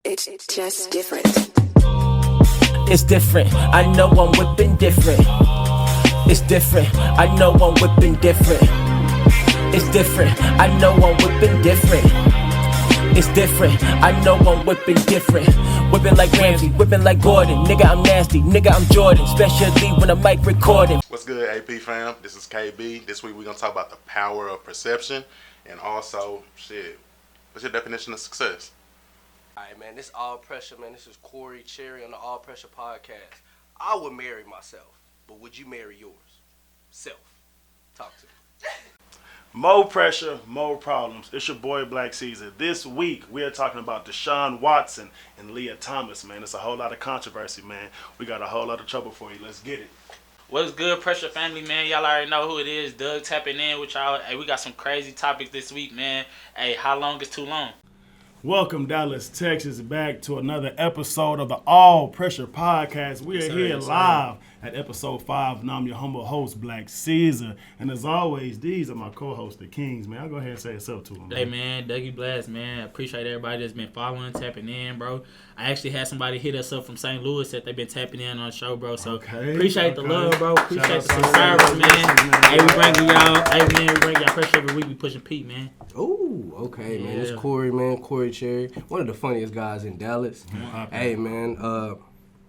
It's just different. It's different. I know I'm whipping different. It's different. I know I'm whipping different. It's different. I know I'm whipping different. It's different. I know I'm whipping different. Whipping like Ramsey, whipping like Gordon. Nigga, I'm nasty. Nigga, I'm Jordan. Especially when I'm mic recording. What's good, AP fam? This is KB. This week we're gonna talk about the power of perception and also what's your definition of success? Alright, man, this All Pressure, man. This is Corey Cherry on the All Pressure podcast. I would marry myself, but would you marry yours? Self. Talk to me. More pressure, more problems. It's your boy Black Caesar. This week we are talking about Deshaun Watson and Lia Thomas, man. It's a whole lot of controversy, man. We got a whole lot of trouble for you. Let's get it. What's good, Pressure family, man? Y'all already know who it is. Doug tapping in with y'all. Hey, we got some crazy topics this week, man. Hey, how long is too long? Welcome, Dallas, Texas, back to another episode of the All Pressure Podcast. We are here live at episode 5, and I'm your humble host, Black Caesar. And as always, these are my co-hosts, the Kings, man. I'll go ahead and say what's up to them. Hey, man, Dougie Blast, man. I appreciate everybody that's been following, tapping in, bro. I actually had somebody hit us up from St. Louis that they've been tapping in on the show, bro. So appreciate the love, bro. Appreciate the subscribers, man. Hey, we bring y'all, we bring y'all pressure every week. We pushing Pete, man. Ooh, okay, man. It's Corey, man. Corey Cherry. One of the funniest guys in Dallas. Hey, man.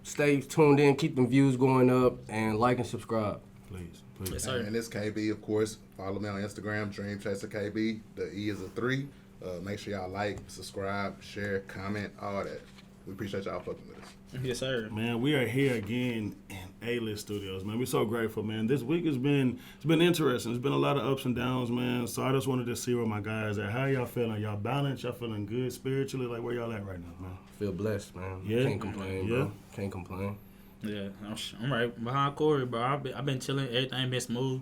Stay tuned in. Keep them views going up. And like and subscribe. Please. Yes, sir. And this KB, of course. Follow me on Instagram, Dream Chaser KB. The E is a 3. Make sure y'all like, subscribe, share, comment, all that. We appreciate y'all fucking with us. Yes, sir. Man, we are here again in A-List Studios, man. We're so grateful, man. This week it's been interesting. It's been a lot of ups and downs, man. So I just wanted to see where my guys are. How y'all feeling? Y'all balanced? Y'all feeling good spiritually? Like, where y'all at right now, man? Feel blessed, man. Yeah. Can't complain, bro. Can't complain. Yeah, I'm right behind Corey, bro. I've been chilling. Everything been smooth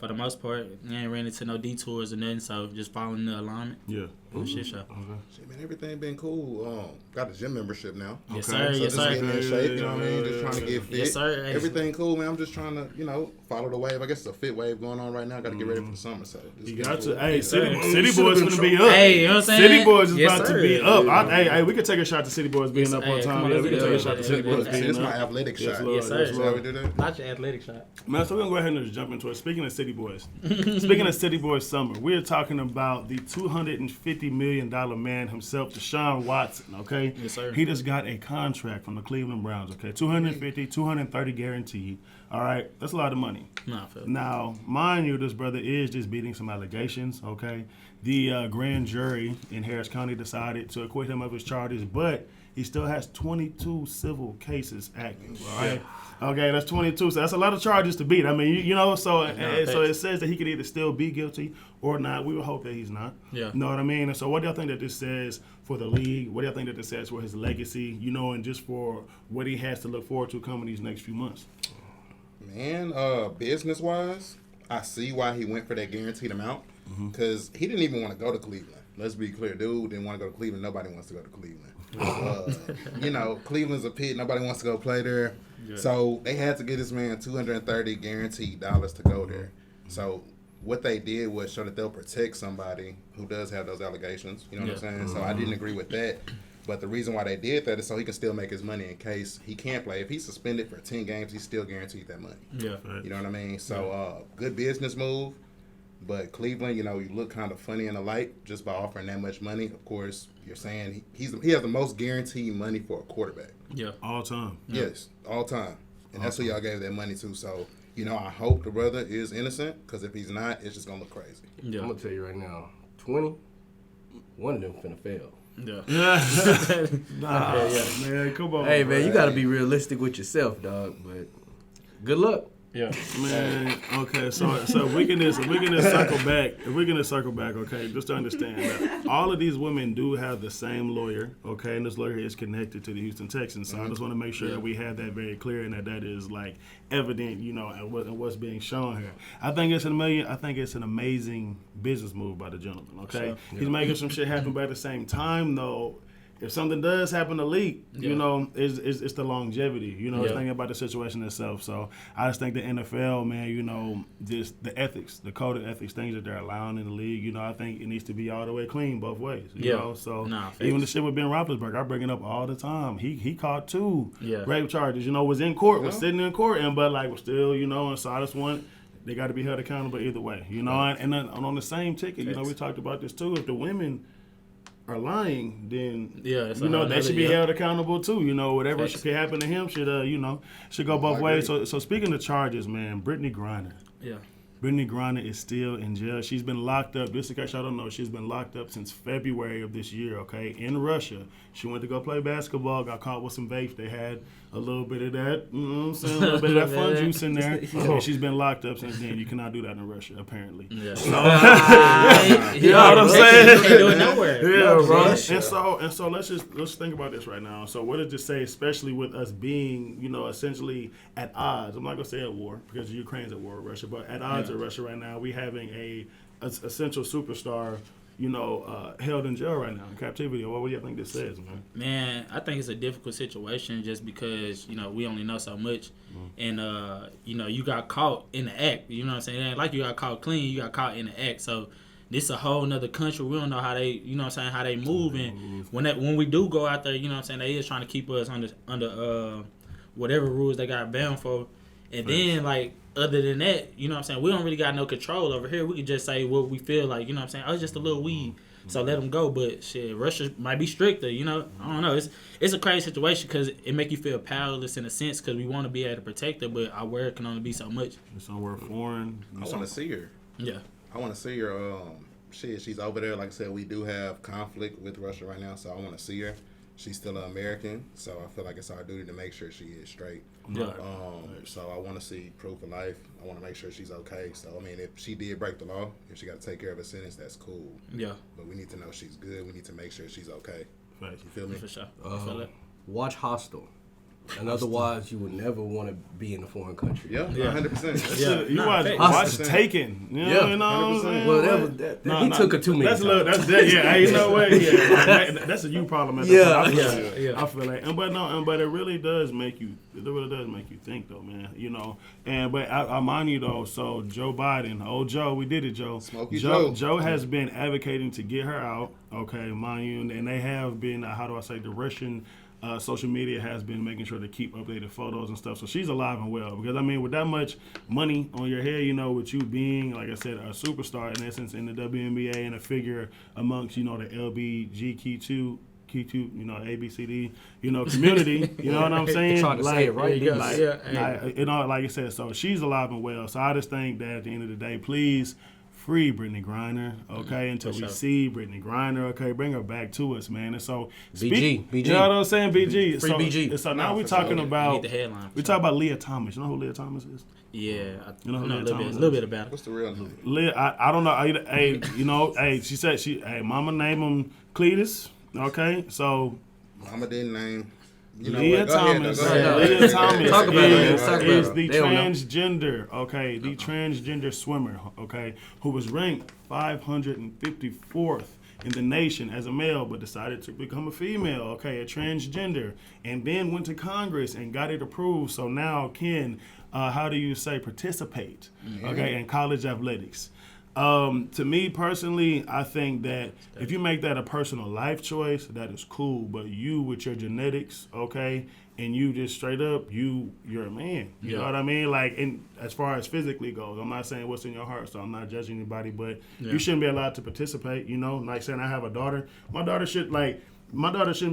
for the most part. You ain't ran into no detours or nothing, so just following the alignment. Yeah. Shit show. Okay. Shit, man, everything been cool. Got a gym membership now. Yes, Okay. sir. So Yes, just sir. getting in shape, you know what I mean? Just trying to get fit. Yes, sir. Hey, Everything cool, man. I'm just trying to, follow the wave. I guess it's a fit wave going on right now. Got to get ready for the summer, so just You get got cool. to. Hey, sir. City Boys gonna be up. Hey, you know what I'm saying? City Boys is Yes, about sir. to be up. Hey, we could take a shot to City Boys being Yes, up hey, on come time. on, Yeah, let's we can do take a it. shot to Let's City do it. Boys Hey, being this is my up. athletic Yes, shot. Lord. Yes, sir. Yes, Is Lord. that what we do that? Not your athletic shot. Man, so we're going to go ahead and just jump into it. Speaking of City Boys, speaking of City Boys summer, we're talking about the $250 million man himself, Deshaun Watson, okay? Yes, sir. He just got a contract from the Cleveland Browns, okay? 250, 230 guaranteed, all right? That's a lot of money. Nah, I feel it. Now, mind you, this brother is just beating some allegations, okay? The grand jury in Harris County decided to acquit him of his charges, but he still has 22 civil cases active, all right? Okay, that's 22. So that's a lot of charges to beat. I mean, so it says that he could either still be guilty or not. We would hope that he's not. Yeah. You know what I mean? And so what do y'all think that this says for the league? What do y'all think that this says for his legacy, and just for what he has to look forward to coming these next few months? Man, business-wise, I see why he went for that guaranteed amount because he didn't even want to go to Cleveland. Let's be clear. Dude didn't want to go to Cleveland. Nobody wants to go to Cleveland. Cleveland's a pit. Nobody wants to go play there. Yeah. So they had to give this man $230 guaranteed dollars to go there. So what they did was show that they'll protect somebody who does have those allegations. You know what I'm saying? So I didn't agree with that. But the reason why they did that is so he can still make his money in case he can't play. If he's suspended for 10 games, he's still guaranteed that money. Yeah. You know what I mean? So good business move. But Cleveland, you look kind of funny in the light just by offering that much money. Of course, you're saying he has the most guaranteed money for a quarterback. Yeah. All time. Yes, all time. And that's who y'all gave that money to. So, I hope the brother is innocent because if he's not, it's just going to look crazy. Yeah. I'm going to tell you right now, 20, one of them finna fail. Yeah. Man, come on. Hey, man, you got to be realistic with yourself, dog. But good luck. Yeah. Man, okay, so if we can just circle back, okay, just to understand that all of these women do have the same lawyer, okay, and this lawyer is connected to the Houston Texans. So I just want to make sure that we have that very clear and that is like evident, and what's being shown here. I think it's an amazing business move by the gentleman. Okay, he's making some shit happen, but at the same time, though, if something does happen to leak, you know, it's the longevity. You know, thinking about the situation itself. So I just think the NFL, man, you know, just the ethics, the code of ethics, things that they're allowing in the league. You know, I think it needs to be all the way clean both ways. You know, so even the shit with Ben Roethlisberger, I bring it up all the time. He caught 2 rape charges. You know, was in court, was sitting in court, and but like was still, you know, and so I just want. They got to be held accountable either way, you know. And then on the same ticket, you know, we talked about this too. If the women are lying, then you know they should be held accountable too. You know, whatever could happen to him should you know should go both ways. So speaking of charges, man, Brittany Griner. Yeah. Brittany Griner is still in jail. She's been locked up. Just in case y'all don't know, she's been locked up since February of this year, okay, in Russia. She went to go play basketball, got caught with some vape. They had a little bit of that, you know what I'm saying, a little bit of that fun juice in there. And she's been locked up since then. You cannot do that in Russia, apparently. Yeah. So, you know what I'm saying? You can't do it nowhere. Yeah, bro. And so let's think about this right now. So what does this say, especially with us being, you know, essentially at odds? I'm not going to say at war because Ukraine's at war with Russia, but at odds with Russia right now. We having a essential superstar, you know, held in jail right now in captivity. What do you think this says, man? Man, I think it's a difficult situation just because, you know, we only know so much. And, you know, you got caught in the act. You know what I'm saying? It ain't like you got caught clean. You got caught in the act. So this is a whole nother country. We don't know how they, you know what I'm saying, how they move. And when we do go out there, you know what I'm saying, they is trying to keep us under whatever rules they got bound for. And then, like, other than that, you know what I'm saying, we don't really got no control over here. We can just say what we feel like, you know what I'm saying, oh, it's just a little weed, so let them go. But, shit, Russia might be stricter, you know. I don't know. It's a crazy situation because it make you feel powerless in a sense because we want to be able to protect her, but our word can only be so much. It's somewhere foreign. I want to see her. Yeah. I want to see her. She's over there. Like I said, we do have conflict with Russia right now, so I want to see her. She's still an American, so I feel like it's our duty to make sure she is straight. Yeah. So I want to see proof of life. I want to make sure she's okay. So, I mean, if she did break the law, if she got to take care of her sentence, that's cool. Yeah. But we need to know she's good. We need to make sure she's okay. Right. You feel me? For sure. Watch Hostel. And otherwise, you would never want to be in a foreign country. Yeah, 100%. Yeah. You watch Taken. You know what I'm saying? Well, he took it too many times. Yeah, ain't no way. Yeah. That's a you problem. I feel like. But it really does make you. It really does make you think, though, man. You know. But I mind you though. So Joe Biden, old Joe, we did it, Joe. Smokey Joe. Joe has been advocating to get her out. Okay, mind you, and they have been. How do I say? The Russian. Social media has been making sure to keep updated photos and stuff. So she's alive and well. Because, I mean, with that much money on your head, you know, with you being, like I said, a superstar, in essence, in the WNBA and a figure amongst, you know, the LBGQ2, you know, ABCD, you know, community, you know what I'm saying? Trying to say it right. You know, like I said, so she's alive and well. So I just think that at the end of the day, please free Brittany Griner, okay, until we see Brittany Griner, okay, bring her back to us, man. And so, BG. You know what I'm saying, BG. Free BG. So now we're talking about, we talk about Lia Thomas. You know who Lia Thomas is? Yeah, you know who Lia Thomas is? A little bit about it. What's the real name? Lia, I don't know. Hey, you know, she said mama named him Cletus, okay, so. Mama didn't name. Lia Thomas is the transgender, okay, the transgender swimmer, okay, who was ranked 554th in the nation as a male, but decided to become a female, okay, a transgender, and then went to Congress and got it approved. So now can, how do you say, participate, okay, in college athletics. To me personally, I think that if you make that a personal life choice, that is cool. But you with your genetics, okay, and you just straight up, you're a man. You know what I mean? Like, and as far as physically goes, I'm not saying what's in your heart, so I'm not judging anybody. But you shouldn't be allowed to participate. You know, like saying I have a daughter. My daughter shouldn't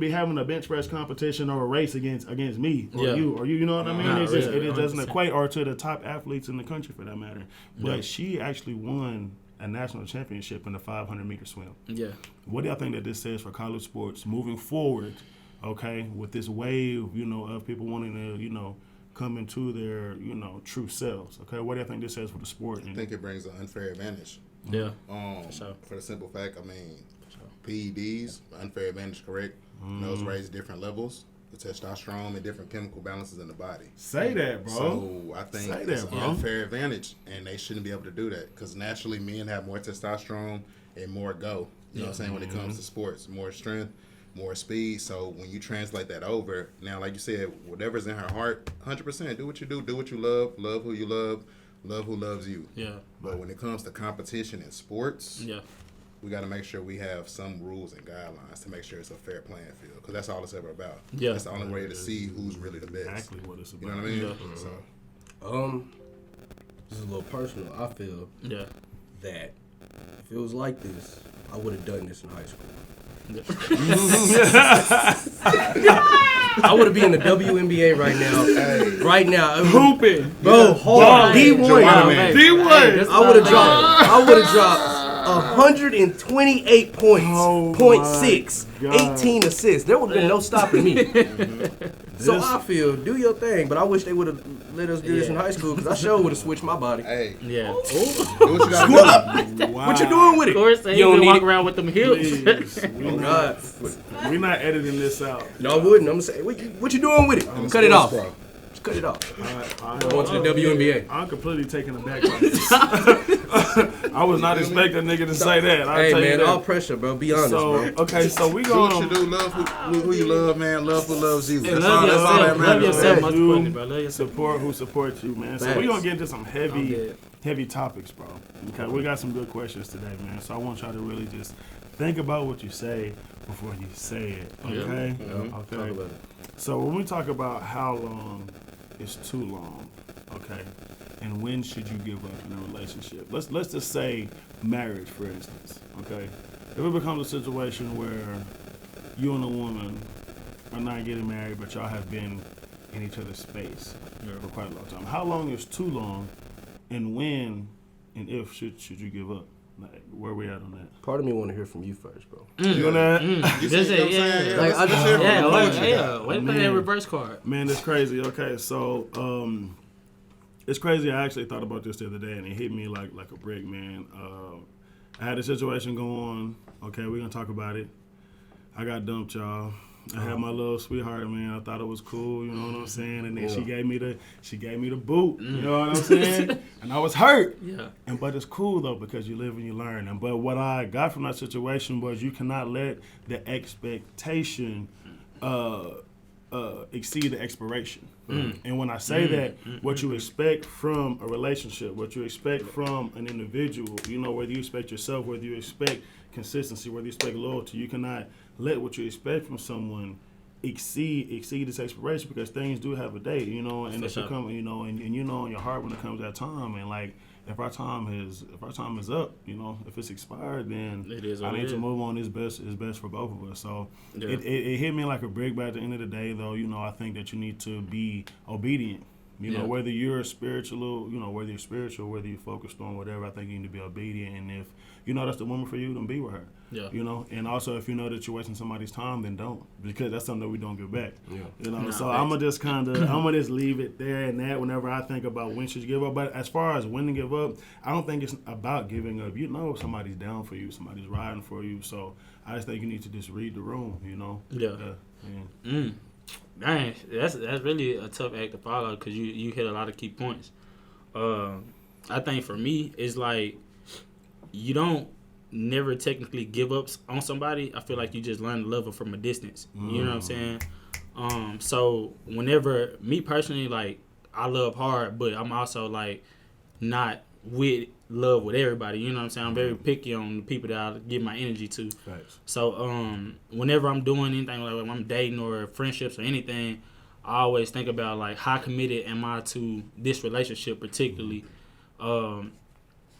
be having a bench press competition or a race against me or you. You know what I mean? It doesn't equate, or to the top athletes in the country for that matter. But she actually won a national championship in the 500-meter swim. Yeah. What do y'all think that this says for college sports moving forward, okay, with this wave, you know, of people wanting to, you know, come into their, you know, true selves, okay? What do you think this says for the sport? I think it brings an unfair advantage. Yeah. For the simple fact, I mean, PEDs, unfair advantage, correct? Those raise different levels. The testosterone and different chemical balances in the body. Say that, bro. So I think it's an unfair advantage, and they shouldn't be able to do that because naturally men have more testosterone and more go. You know what I'm saying? When it comes to sports, more strength, more speed. So when you translate that over, now, like you said, whatever's in her heart, 100%, do what you do what you love who you love who loves you. Yeah. But when it comes to competition in sports, Yeah. we got to make sure we have some rules and guidelines to make sure it's a fair playing field, because that's all it's ever about. Yeah. That's the only way to see who's really the best. Exactly what it's about. You know what I mean? Yeah. So, this is a little personal. I feel Yeah. that if it was like this, I would have done this in high school. I would have been in the WNBA right now. hey, Right now, Hooping. bro, hard. D1. I would have dropped 128 points, Oh, 0.6, my God. 18 assists. There would have been no stopping me. So This- I feel, do your thing, but I wish they would have let us do this in high school, because I sure would have switched my body. hey, Yeah. do what you got to do. Wow. What you doing with Of it? course, they You don't even need walk it. around with them hips. Please, Oh God, we're not editing this out. no, I wouldn't. I'm gonna say, what you doing with it? Cut it off. Bro. Just cut it off. I'm Going to the WNBA. I'm completely taken aback by this. I was not expecting a nigga to say that. I'll Hey tell you man, that. all pressure, bro. Be honest, So bro. okay, so we Do what you going do. Love who you love, man. Love who loves you. That's love all yourself. that Love matters. yourself. man. Most importantly, bro. Love yourself. support who supports you, man. So Facts. we're gonna get into some I'm heavy dead. topics, bro. Okay, we got some good questions today, man. So I want y'all to really just think about what you say before you say it. Okay? Talk Okay. about it. So when we talk about how long is too long, okay, and when should you give up in a relationship? Let's just say marriage, for instance, okay. If it becomes a situation where you and a woman are not getting married, but y'all have been in each other's space for quite a long time, how long is too long, and when and if should you give up? Like, where we at on that? Part of me want to hear from you first, bro. You know that? You see This what I'm is- saying? yeah. Like, I let's just- hear from Yeah, the wait, coach. yeah. Wait a minute, Man. reverse card. Man, it's crazy. Okay, so it's crazy. I actually thought about this the other day, and it hit me like a brick, man. I had a situation go on. Okay, we're gonna talk about it. I got dumped, y'all. I had my little sweetheart, man. I thought it was cool, you know what I'm saying? And then she gave me the boot, you know what I'm saying? And I was hurt. Yeah. But it's cool though, because you live and you learn. But what I got from that situation was you cannot let the expectation exceed the expiration. And when I say that, what you expect from a relationship, what you expect from an individual, you know, whether you expect yourself, whether you expect consistency, whether you expect loyalty, you cannot let what you expect from someone exceed its expiration, because things do have a date, you know, and it's become, you know, and you know in your heart when it comes that time, and like if our time is up, you know, if it's expired, then It is I what it need to is. move on. It's best for both of us. So Yeah. it hit me like a brick, but at the end of the day, though, you know, I think that you need to be obedient. You know, Yeah. whether you're spiritual, whether you're focused on whatever, I think you need to be obedient. And if you know that's the woman for you, then be with her. Yeah. You know, and also if you know that you're wasting somebody's time, then don't, because that's something that we don't get back. Yeah. You know, Nah, so facts. I'm gonna just leave it there and that whenever I think about when should you give up. But as far as when to give up, I don't think it's about giving up. You know, somebody's down for you, somebody's riding for you. So I just think you need to just read the room. You know. Yeah. Yeah. Dang, that's really a tough act to follow, because you hit a lot of key points. I think for me, it's like you don't never technically give up on somebody. I feel like you just learn to love them from a distance. You know what I'm saying? So whenever, me personally, like, I love hard, but I'm also like not with love with everybody. You know what I'm saying? I'm very picky on the people that I give my energy to. Facts. So whenever I'm doing anything, like when I'm dating or friendships or anything, I always think about like how committed am I to this relationship particularly.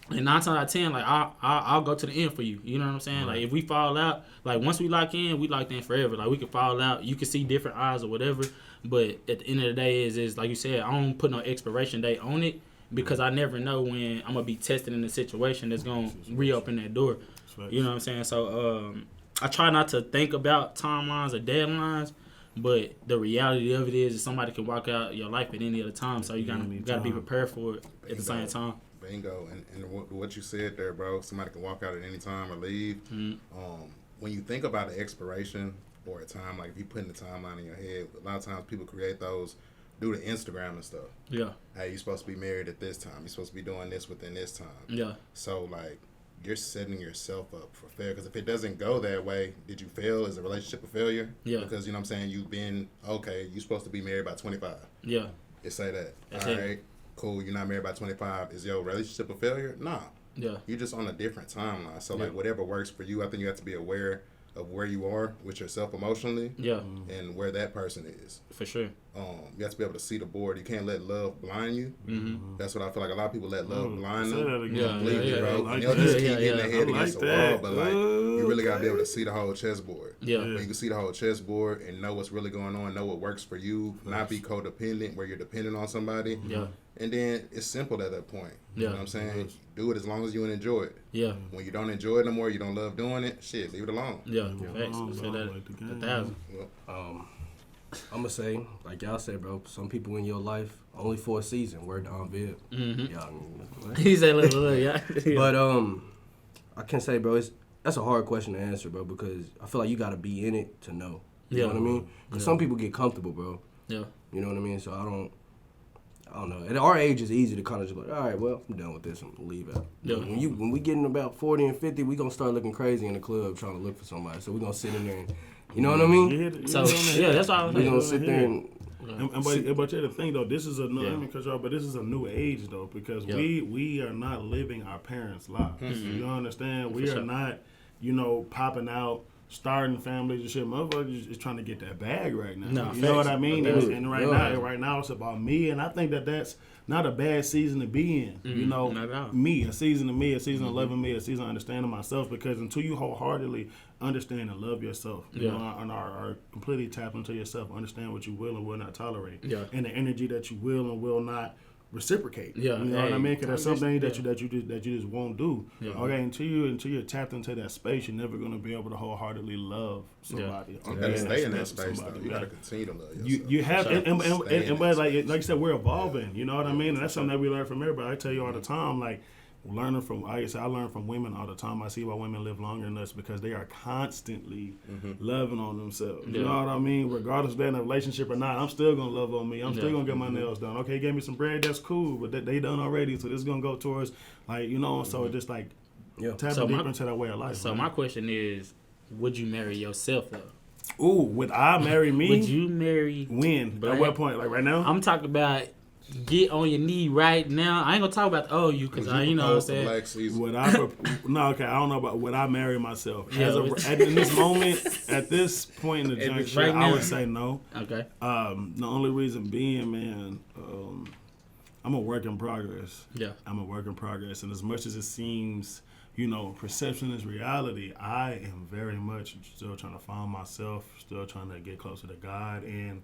And 9 times out of 10, like I'll go to the end for you. You know what I'm saying? Like if we fall out, like once we lock in, we locked in forever. Like we could fall out, you can see different eyes or whatever. But at the end of the day, is like you said, I don't put no expiration date on it, because I never know when I'm gonna be tested in a situation that's gonna reopen that door. You know what I'm saying? So I try not to think about timelines or deadlines, but the reality of it is somebody can walk out your life at any other time. So you gotta be prepared for it at the same time. Bingo. And what you said there, bro, somebody can walk out at any time or leave. When you think about an expiration or a time, like if you put the timeline in your head, a lot of times people create those due to Instagram and stuff. Yeah. Hey, you're supposed to be married at this time. You're supposed to be doing this within this time. Yeah. So, like, you're setting yourself up for failure. Because if it doesn't go that way, did you fail? Is the relationship a failure? Yeah. Because, you know what I'm saying, you've been, okay, you're supposed to be married by 25. Yeah. It say that. That's all it. right, cool, you're not married by 25. Is your relationship a failure? Nah. Yeah. You're just on a different timeline. So, like, whatever works for you, I think you have to be aware of where you are with yourself emotionally. Yeah. And where that person is. For sure. You have to be able to see the board. You can't let love blind you. Mm-hmm. That's what I feel like. A lot of people let love blind them. Yeah, Completely, bro. Like And they'll just keep that. hitting their head I against like the that. wall. But, like, you really got to be able to see the whole chessboard. Yeah. Where you can see the whole chessboard and know what's really going on, know what works for you, not be codependent where you're dependent on somebody. Yeah. And then it's simple at that point. You Yeah. know what I'm saying? Do it as long as you enjoy it. Yeah. When you don't enjoy it no more, you don't love doing it, shit, leave it alone. Yeah. Facts. Say that 1,000. Well, I'm gonna say, like y'all said, bro, some people in your life only for a season. Word to Viv. Mm-hmm. Y'all, He said, look, yeah. But I can say, bro, that's a hard question to answer, bro, because I feel like you gotta be in it to know. You know what I mean? Because some people get comfortable, bro. Yeah. You know what I mean? So I don't know. At our age, it's easy to kind of just like, all right, well, I'm done with this and leave out. Yeah. When we get in about 40 and 50, we gonna start looking crazy in the club trying to look for somebody. So we gonna sit in there and, you know what I mean? So yeah, that's all I'm We saying. gonna sit there and. But you have to think though, this is a new. Let me cut you off, but this is a new age though, because we are not living our parents' lives. You understand? We are not, popping out, starting families and shit. Motherfuckers is trying to get that bag right now. No, you know what I mean? Dude, And right now it's about me, and I think that's not a bad season to be in. not at all. A season of loving me, a season of understanding myself. Because until you wholeheartedly understand and love yourself, you know, and are completely tapped into yourself, understand what you will and will not tolerate, and the energy that you will and will not reciprocate. Yeah, you know what I mean? Because there's something that yeah. you just won't do. Yeah. Okay, until you're tapped into that space, you're never gonna be able to wholeheartedly love somebody. you gotta stay in that space, though. You gotta continue to love yourself. You have, Stay in but that like space. you said, we're evolving. You know what I mean? And that's something that we learn from everybody. I tell you all the time, like learning from. Like I said, I learn from women all the time. I see why women live longer than us because they are constantly loving on themselves. You know what I mean? Regardless of they're in a relationship or not, I'm still gonna love on me. I'm still gonna get my nails done. Okay, gave me some bread, that's cool, but they done already, so this is gonna go towards like so it's just like tapping deeper into that way of life. So my question is, would you marry yourself though? Ooh, would I marry me? Would you marry? When? At what point? Like right now? I'm talking about get on your knee right now. I ain't gonna talk about you because you know what I'm saying. Black season. Would I? No, okay. I don't know about would I marry myself. Yeah, In this moment, at this point in the juncture, right I now. would say no. Okay. The only reason being, man, I'm a work in progress. Yeah. I'm a work in progress, and as much as it seems, perception is reality, I am very much still trying to find myself, still trying to get closer to God, and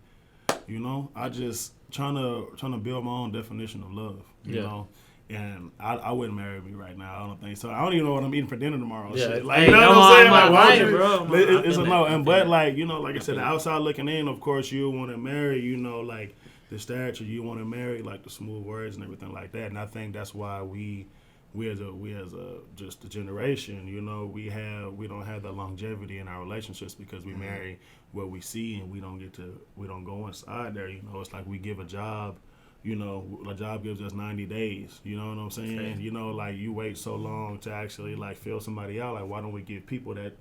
I just trying to build my own definition of love. You know. And I wouldn't marry me right now. I don't think so. I don't even know what I'm eating for dinner tomorrow. Yeah, Shit. Like, hey, you know what I'm saying? Like, why would you? bro. It's a no. And but like like I said, the outside looking in, of course, you want to marry. Like the stature, you want to marry, like the smooth words and everything like that. And I think that's why we as a just a generation, we don't have that longevity in our relationships because we marry what we see and we don't go inside there. It's like we give a job. A job gives us 90 days. You know what I'm saying? Okay. Like you wait so long to actually like fill somebody out. Like why don't we give people that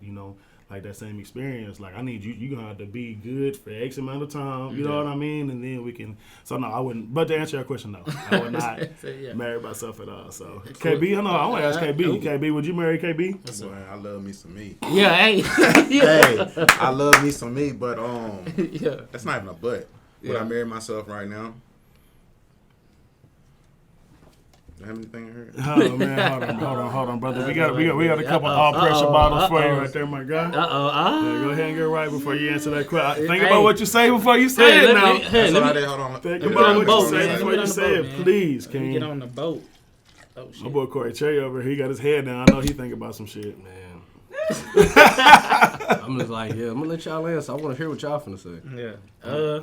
like that same experience? Like I need you. You're gonna have to be good for X amount of time. You know what I mean? And then we can. So no, I wouldn't. But to answer your question, no, I would not marry myself at all. So KB, I know I want to ask KB. KB, would you marry KB? Boy, I love me some me. Yeah, hey. Hey, I love me some me, but that's not even a but. Would I marry myself right now? Have anything I heard? Oh man, hold on, brother. We got a couple all pressure bottles for you right there, my guy. Go ahead and get right before you answer that question. Think about what you say before you say it now. That's what I did. Hold on. Think about what you say before you say it, please, King. Get on the boat. Oh shit. My boy Corey Cherry over here, he got his head down. I know he think about some shit. Man. I'm just like, I'm gonna let y'all answer. I want to hear what y'all finna say. Yeah.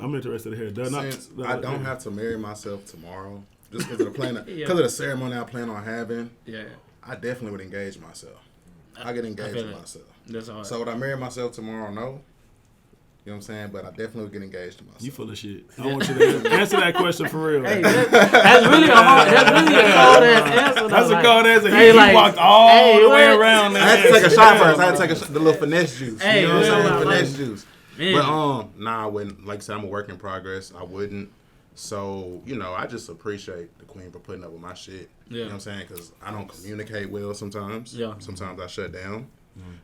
I'm interested to hear. Since I don't have to marry myself tomorrow, just because of the because of the ceremony I plan on having, I definitely would engage myself. I get engaged with myself. That's all. So would I marry myself tomorrow? No. You know what I'm saying? But I definitely would get engaged to myself. You full of shit. I want you to answer that question for real. Hey, that's really a cold ass answer. That's a cold answer. Hey, He walked all the way around. I had to take a shot first. I had to take the little finesse juice. Hey, you know what I'm saying? like, Finesse juice. Man. But nah, I wouldn't. Like I said, I'm a work in progress. I wouldn't. So, I just appreciate the queen for putting up with my shit. Yeah. You know what I'm saying? Because I don't communicate well sometimes. Yeah. Sometimes I shut down.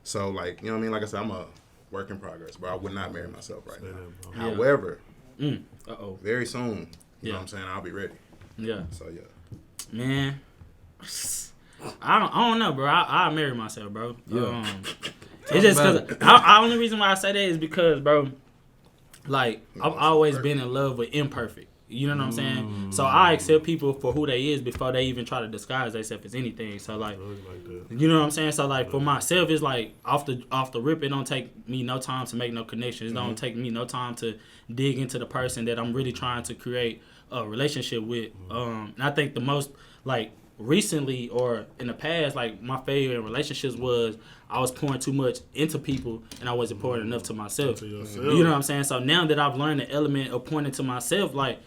So, like, you know what I mean? Like I said, I'm a work in progress, but I would not marry myself right now. Yeah. However, Very soon, you know what I'm saying? I'll be ready. Yeah. So, yeah. Man. I don't know, bro. I'll marry myself, bro. Yeah. It's just because the only reason why I say that is because, bro, like, I've always been in love with imperfect. You know what I'm saying? So I accept people for who they is before they even try to disguise themselves as anything. So like you know what I'm saying? So like for myself, it's like off the rip, it don't take me no time to make no connections. It don't take me no time to dig into the person that I'm really trying to create a relationship with. And I think the most like recently or in the past, like my failure in relationships was I was pouring too much into people and I wasn't pouring enough to myself. You know what I'm saying? So now that I've learned the element of pointing to myself, like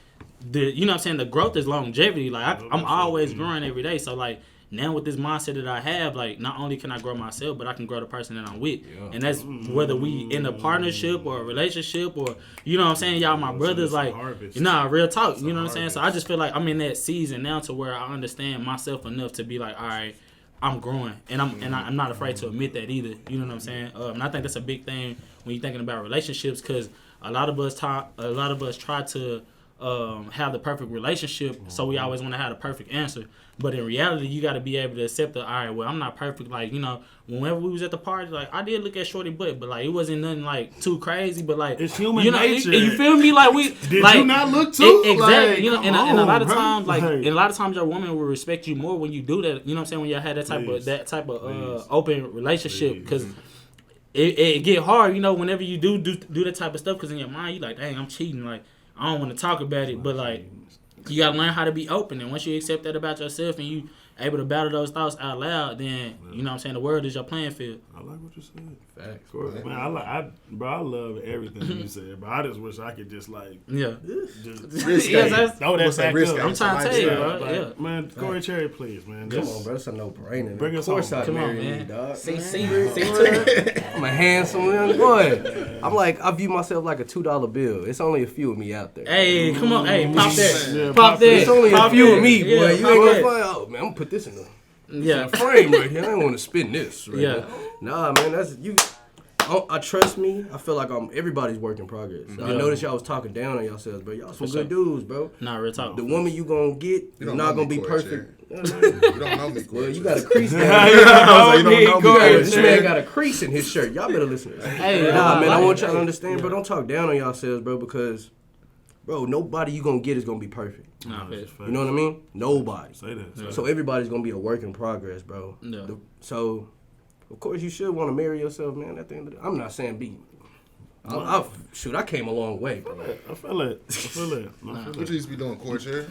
you know what I'm saying, the growth is longevity. Like I'm always growing every day. So like now with this mindset that I have, like not only can I grow myself, but I can grow the person that I'm with. Yeah. And that's whether we in a partnership or a relationship or you know what I'm saying, y'all my brothers, like real talk. You know what I'm saying? So I just feel like I'm in that season now to where I understand myself enough to be like, all right, I'm growing, and I'm not afraid to admit that either. You know what I'm saying? And I think that's a big thing when you're thinking about relationships, because a lot of us try to have the perfect relationship, so we always want to have the perfect answer. But in reality, you got to be able to accept the, all right, well, I'm not perfect. Like, you know, whenever we was at the party, like, I did look at Shorty butt, but, like, it wasn't nothing, like, too crazy. But, like, it's human nature. You feel me? Like, we... Did like, you not look too? Exactly. Like, you know, and a lot of times, like, right. and a lot of times your woman will respect you more when you do that. You know what I'm saying? When you had that type of open relationship. Because it get hard, you know, whenever you do that type of stuff. Because in your mind, you like, dang, I'm cheating. Like, I don't want to talk about it. But, like, you got to learn how to be open. And once you accept that about yourself and you able to battle those thoughts out loud, then you know what I'm saying, the world is your playing field. I like what you said. Facts. Man, I love everything you said, bro. I just wish I could just like throw that back up. I'm trying to tell you, bro. Like, man, Corey Cherry, please, man. Come on, bro. That's a no-brainer. Bring us of course home. I'd marry you, dog. See, I'm a handsome young boy. I'm like, I view myself like a $2 bill. It's only a few of me out there. Hey, come on, hey, pop that, Yeah, pop that. It's only a few of me, boy. Yeah, You ain't gonna find out, man. I'm gonna put this in the frame right here. I don't want to spin this. Right now. Nah, man. That's you. I trust me. I feel like everybody's work in progress. I noticed y'all was talking down on yourselves, bro. Y'all some good dudes, bro. Nah, real talk. The woman you gonna get is not gonna be perfect. You don't know me, Well, you got a crease down. You don't know me. This man got a crease in his shirt. Y'all better listen to this. Hey, Nah, man. I want y'all to understand, bro. Don't talk down on yourselves, bro, because, bro, nobody you gonna get is gonna be perfect. Nah, You know what I mean? Nobody. Say that. So everybody's gonna be a work in progress, bro. Yeah. So, of course, you should want to marry yourself, man. At the end of the day, I'm not saying be. I came a long way, bro. I feel it. What you used to be doing, Corey Cherry?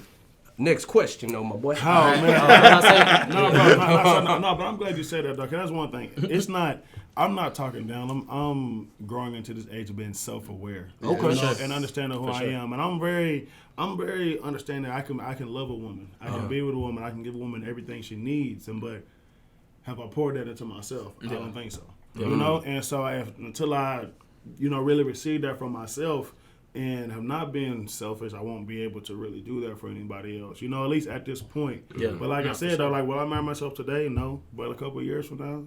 Next question, though, my boy. Oh man, no, but I'm glad you said that, though. 'Cause that's one thing. It's not. I'm not talking down. I'm growing into this age of being self-aware. Okay. You know, and understanding who I am, and I'm very understanding. I can love a woman. I can be with a woman. I can give a woman everything she needs. But have I poured that into myself? I don't think so. You know, and so until I, really receive that from myself. And have not been selfish, I won't be able to really do that for anybody else. At least at this point. Yeah. But like I said, though, like, will I marry myself today? No. But a couple of years from now,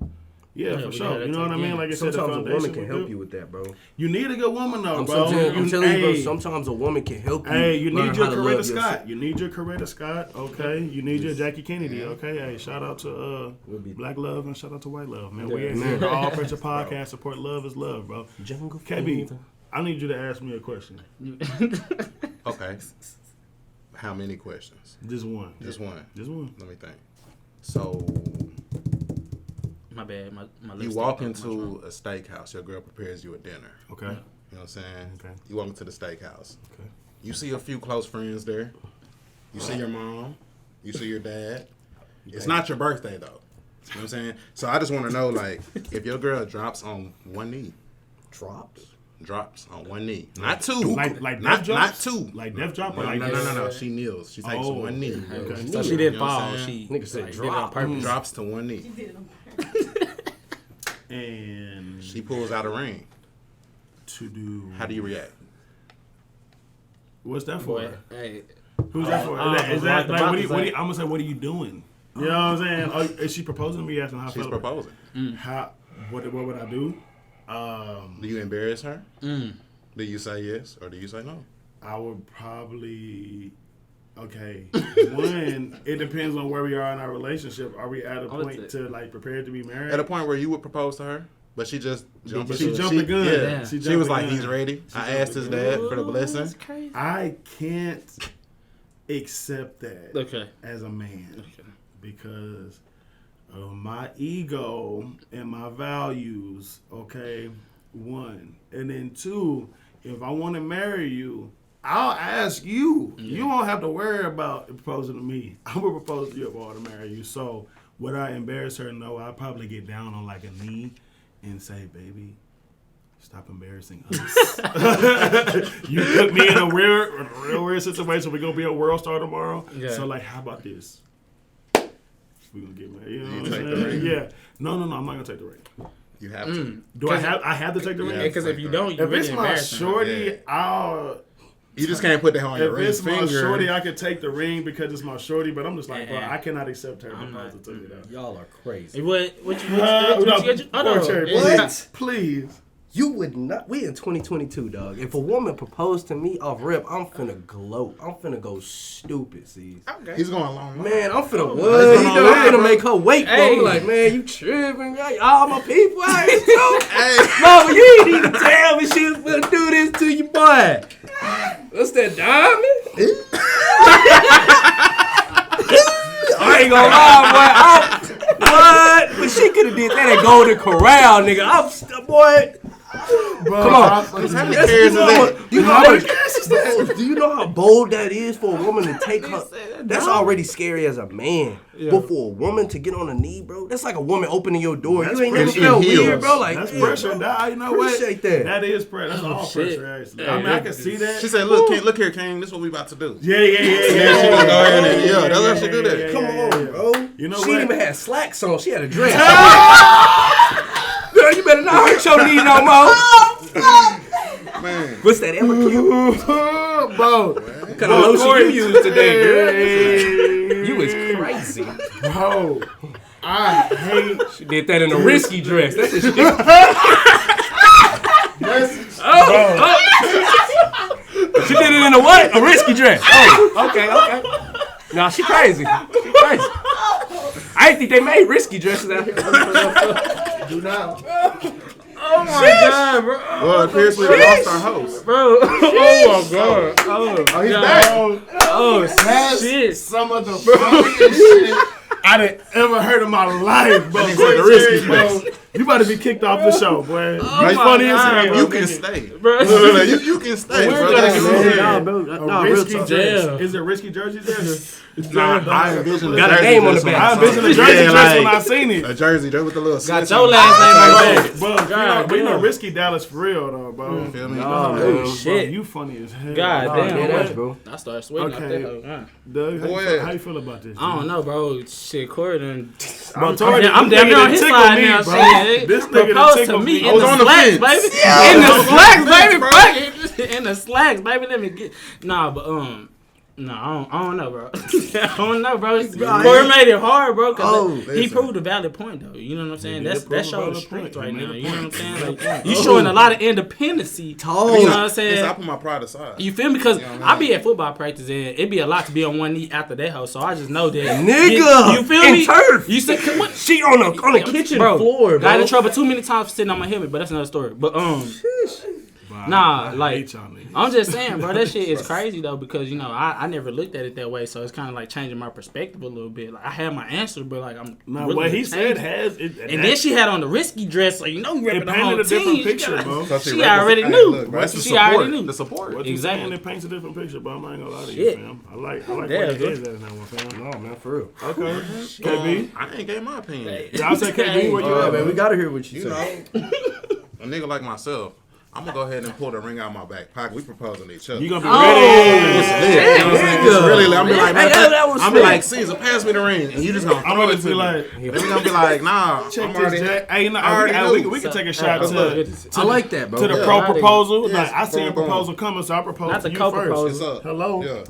yeah, for sure. You know what I mean? Like I said, sometimes a woman can help you with that, bro. You need a good woman, though, bro. I'm telling you, bro, sometimes a woman can help you. Hey, you need your Coretta Scott. You need your Coretta Scott, okay? You need your Jackie Kennedy, okay? Hey, shout out to Black Love and shout out to White Love, man. We at All Pressure Podcast. Support Love is Love, bro. KB, I need you to ask me a question. Okay. How many questions? Just one. Just one. Let me think. So, my bad. My you walk into a steakhouse. Your girl prepares you a dinner. Okay. You know what I'm saying? Okay. You walk into the steakhouse. Okay. You see a few close friends there. You see your mom. You see your dad. It's not your birthday, though. You know what I'm saying? So I just want to know, like, if your girl drops on one knee. Drops? drops on one knee, not two, like not two, like death drop. No. She kneels. She takes one knee. Okay. So she didn't fall. She nigga said like, drop. Drops to one knee. And she pulls out a ring. To do. How do you react? What's that for? Hey, who's that for? Is that like I'm gonna say, what are you doing? You know what I'm saying? Is she proposing to me? Asking how I she's felt proposing. How? What would I do? Do you embarrass her? Do you say yes or do you say no? I would probably. Okay. One, it depends on where we are in our relationship. Are we at a point to like prepared to be married? At a point where you would propose to her, but she just jumped. She jumped the gun. Yeah. She was like, gun. "He's ready." I asked his dad for the blessing. I can't accept that okay. as a man because of my ego and my values. Okay, one, and then two, if I want to marry you, I'll ask you. Yeah. You won't have to worry about proposing to me. I'm going to propose to you if I want to marry you. So would I embarrass her? No, I'd probably get down on like a knee and say, baby, stop embarrassing us. You put me in a real weird situation. We're going to be a world star tomorrow. Yeah. So like, how about this? We're going to get married. You know what I'm saying? Yeah. No, I'm not going to take the ring. You have to. Do I have to take the ring? Yeah, because if you don't, you if really it's my shorty, I'll... You just can't put that on your ring finger. If it's my shorty, I could take the ring because it's my shorty, but I'm just like, bro, I cannot accept her proposal to me. Y'all are crazy. What Please. You would not. We in 2022, dog. If a woman proposed to me off rip, I'm finna gloat. I'm finna go stupid, see. Okay. He's going long. Man, I'm finna what? I'm finna make her wait for me. Like, man, you tripping? All my people out here too. Mama, you ain't even tell me she was finna do this to you, boy. What's that, diamond? I ain't gonna lie, boy. What? But she could have did that at Golden Corral, nigga. Boy. Bro, come on. How many carries is that? Do you know how bold that is for a woman to take her? That's already scary as a man. Yeah. But for a woman to get on a knee, bro, that's like a woman opening your door. That's you ain't never felt weird, bro. Like that's pressure. You know what? Appreciate that. That is pressure. That's all pressure, actually. I mean, I can see that. She said, "Look here, King. This is what we about to do." Yeah. She gonna go ahead and that's how she do that. Come on, bro. You know she what? She even had slacks on. She had a dress. Girl, you better not hurt your knee no more. Man. What's that ever cute? Bro. What kind of lotion you used today, girl? You was crazy. Bro. I hate. She did that in a risky dress. That's what she did. She did it in a what? A risky dress. Oh, okay. Nah, she crazy. I didn't think they made risky dresses out here. Do now. Oh my God, bro. Well, apparently we lost our host. Bro. Oh my God. Oh, he's back. Oh, shit. Some of the funniest shit I done ever heard in my life, bro. The risky bro. You about to be kicked off the show, boy. Oh you funny as hell, bro. You can stay. Bro. You can stay, bro. Risky jersey. Is it risky jerseys there? I envisioned got a name on the back. I envisioned a jersey dress when I seen it. A jersey there with the little got your last name on the back. Bro, you know risky Dallas for real, though, bro. You feel me? Oh, shit. You funny as hell. God damn, bro. I started sweating out there. Doug, how you feel about this? I don't know, bro. Shit, Corey done. I'm damn near on his side now, bro. This nigga proposed to me in the slacks, baby. In the slacks, baby. In the slacks, baby. Let me get. Nah, but no, I don't know, bro. I don't know, bro. Corey made it hard, bro, because he proved a valid point, though. You know what I'm saying? That shows strength right now. You know what I'm saying? Like, you showing a lot of independency. You know what I'm saying? I put my pride aside. You feel me? Because I be at football practice and it be a lot to be on one knee after that hoe. So I just know that. Nigga! You feel me? Turf. You said what? She on the kitchen floor, bro. Got in trouble too many times for sitting on my helmet, but that's another story. But nah, like I'm just saying, bro, that shit is crazy though because you know I never looked at it that way, so it's kind of like changing my perspective a little bit. Like I had my answer, but like I'm really what he said has it, and then she had on the risky dress, so you know you repping the whole a different team. picture, bro. She already knew. Look, bro, she already knew the support. What exactly. Saying, it paints a different picture, but I'm not gonna lie to you, fam. I like what you did that now, fam. No, man, for real. Okay, KB. I ain't gave my opinion. Y'all say KB, where you at, man? We gotta hear what you say. A nigga like myself. I'm gonna go ahead and pull the ring out of my back pocket. We proposing to each other. You gonna be ready? It's really. I'm I'm be like, Caesar, pass me the ring, and you just gonna. I'm gonna be like, we're gonna be like, nah. check I'm this, already. Jack. Hey, we can take a shot I like that, bro. to the pro proposal. Yes, Like, I see a boom. proposal coming, so I propose Not to the you co-proposal. first. It's up. Hello. Yeah.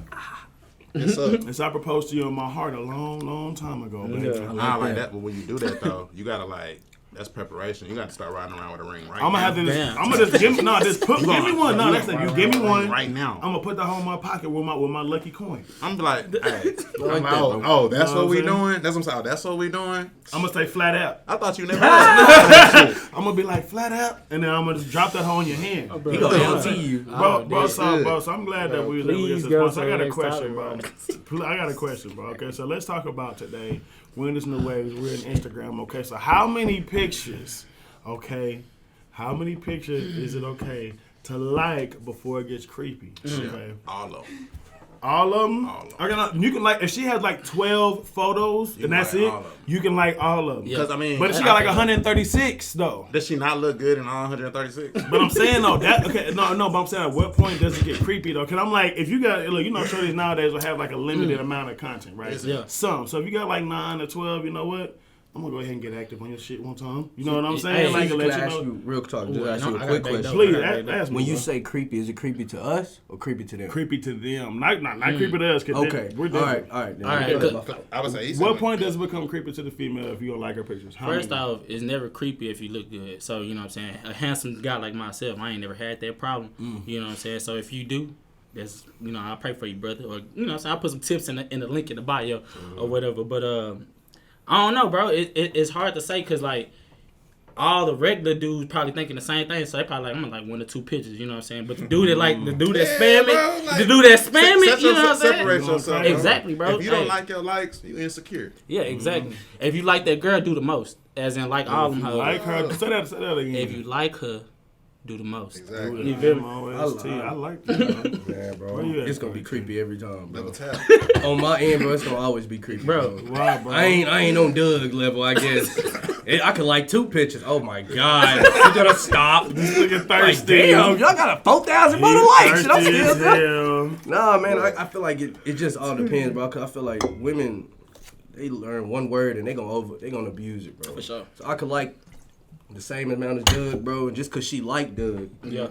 It's up. And so I proposed to you in my heart a long time ago, baby. Yeah. Nah, like that. But when you do that though, you gotta like. That's preparation. You got to start riding around with a ring right now. I'm gonna have to. Damn. I'm gonna just give me. No, just give me one. No, that's it. You give me one right now. I'm gonna put that hole in my pocket with my lucky coin. I'm like, hey, that, that's what we doing. That's what I'm saying. That's what we doing. I'm gonna say flat out. I thought you never. Had I'm gonna be like flat out, and then I'm gonna just drop that hole in your hand. He gonna LT you. Bro, so I'm glad that we was able to get this go response. I to got the a next question, topic, bro. I got a question, bro. Okay, so let's talk about today. We're in this new wave. We're in Instagram. Okay, so how many pictures? Okay, how many pictures is it okay to like before it gets creepy? Okay, all of them. all of them. All of them. You can like if she has like 12 photos and that's like it. all of them. You can like all of them. Because I mean, But if she got like 136 though. does she not look good in all 136? But I'm saying though that but I'm saying at what point does it get creepy though? Cause I'm like if you got look, shorties nowadays will have like a limited amount of content, right? Yeah. Some. So if you got like 9 or 12, you know what? I'm gonna go ahead and get active on your shit one time. You know what I'm saying? Hey, like Can let I you ask know. you real talk? Just Ooh, ask you I a quick got backed question. up. Please Okay, ask me. When you bro. say creepy, is it creepy to us or creepy to them? Creepy to them, not creepy to us. Cause Okay. we're All different. right. Then. All right, good. I would say. What point does it become creepy to the female if you don't like her pictures? How First many? off, it's never creepy if you look good. So, you know what I'm saying? A handsome guy like myself, I ain't never had that problem. You know what I'm saying? So, if you do, that's, I pray for you, brother. Or, I'll put some tips in the link in the bio or whatever. But, I don't know, bro. It's hard to say because, like, all the regular dudes probably thinking the same thing. So, they probably like, I'm like 1 or 2 pictures, you know what I'm saying? But the dude that, spam it, like, the dude that spam it, you know what I'm saying? Separate yourself. Exactly, bro. If you don't Hey. like your likes, you insecure. Yeah, exactly. If you like that girl, do the most. As in, like all If them you hoes. like her, say that again. If you like her, do the most. Exactly. You feel me? I like that. Yeah, bro. Where you at, It's gonna bro? be creepy every time, bro. Double tap. On my end, bro, it's gonna always be creepy, Bro. Why, bro? I ain't on Doug level, I guess. I could like 2 pictures. Oh my god, you gonna stop? This nigga Like, thirsty. damn, y'all got a 4,000 more likes. And I'm Thirsty still as hell. Nah, man, I feel like it just all depends, bro. Cause I feel like women, they learn one word and they gonna abuse it, bro. For sure. So I could like the same amount as Doug, bro, and just cause she like Doug, Yeah.